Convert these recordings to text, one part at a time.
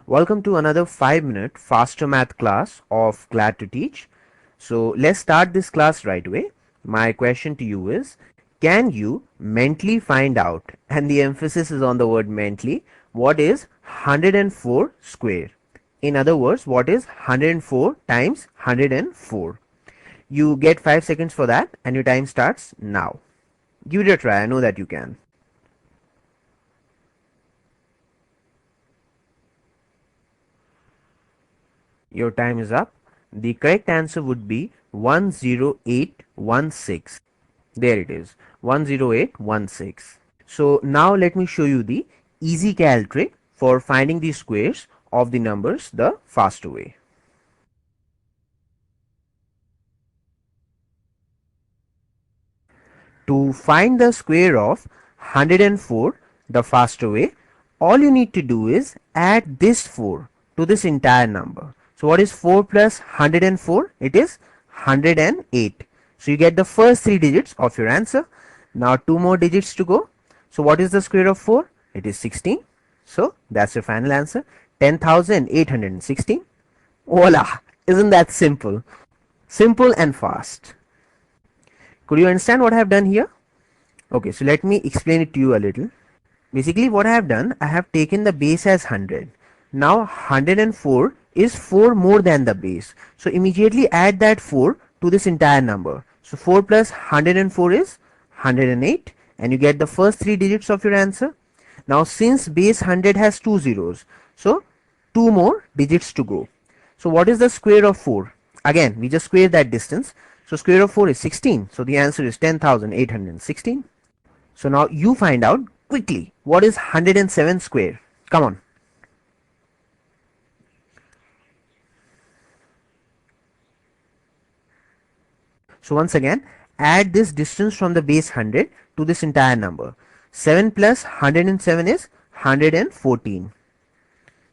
Welcome to another 5-minute faster math class of Glad to Teach. So let's start this class right away. My question to you is, can you mentally find out, and the emphasis is on the word mentally, what is 104 square? In other words, what is 104 times 104? You get 5 seconds for that and your time starts now. Give it a try, I know that you can. Your time is up. The correct answer would be 10816. There it is, 10816. So now let me show you the easy cal trick for finding the squares of the numbers the faster way. To find the square of 104 the faster way, all you need to do is add this 4 to this entire number. So what is 4 plus 104? It is 108. So you get the first 3 digits of your answer. Now 2 more digits to go. So what is the square of 4? It is 16. So that's your final answer, 10,816. Voila! Isn't that simple? Simple and fast. Could you understand what I have done here? Okay, so let me explain it to you a little. Basically what I have done, I have taken the base as 100. Now 104 is 4 more than the base. So immediately add that 4 to this entire number. So 4 plus 104 is 108 and you get the first 3 digits of your answer. Now since base 100 has 2 zeros, so 2 more digits to go. So what is the square of 4? Again, we just square that distance. So square of 4 is 16. So the answer is 10,816. So now you find out quickly what is 107 square. Come on. So once again, add this distance from the base 100 to this entire number. 7 plus 107 is 114.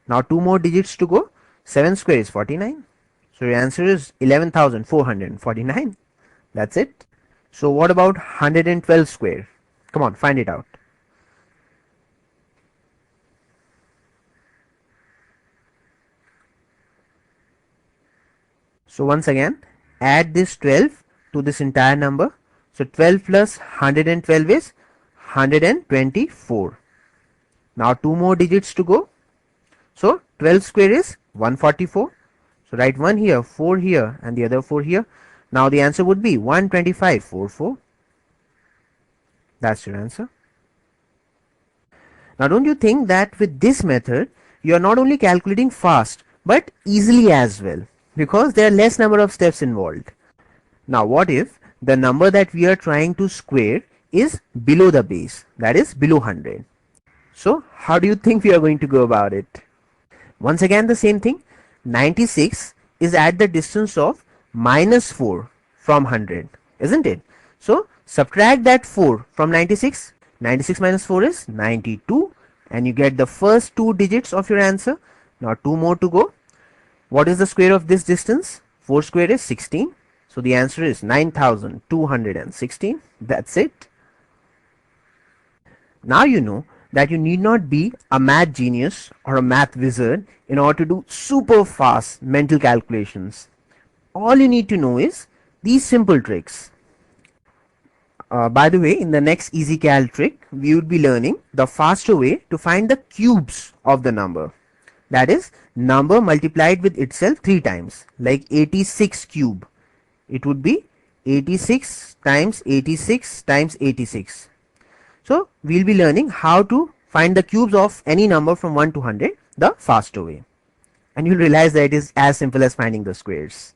Now 2 more digits to go. 7 square is 49. So your answer is 11,449. That's it. So what about 112 square? Come on, find it out. So once again, add this 12 to this entire number. So 12 plus 112 is 124. Now 2 more digits to go. So 12 square is 144. So write 1 here, 4 here and the other 4 here. Now the answer would be 125.44. That's your answer. Now don't you think that with this method you are not only calculating fast but easily as well, because there are less number of steps involved. Now what if the number that we are trying to square is below the base, that is below 100? So how do you think we are going to go about it? Once again the same thing, 96 is at the distance of minus 4 from 100, isn't it? So subtract that 4 from 96. 96 minus 4 is 92 and you get the first 2 digits of your answer. Now 2 more to go. What is the square of this distance? 4 square is 16. So the answer is 9,216. That's it. Now you know that you need not be a math genius or a math wizard in order to do super fast mental calculations. All you need to know is these simple tricks. By the way, in the next easy cal trick, we would be learning the faster way to find the cubes of the number. That is, number multiplied with itself 3 times, like 86 cube. It would be 86 times 86 times 86. So we'll be learning how to find the cubes of any number from 1 to 100 the faster way. And you'll realize that it is as simple as finding the squares.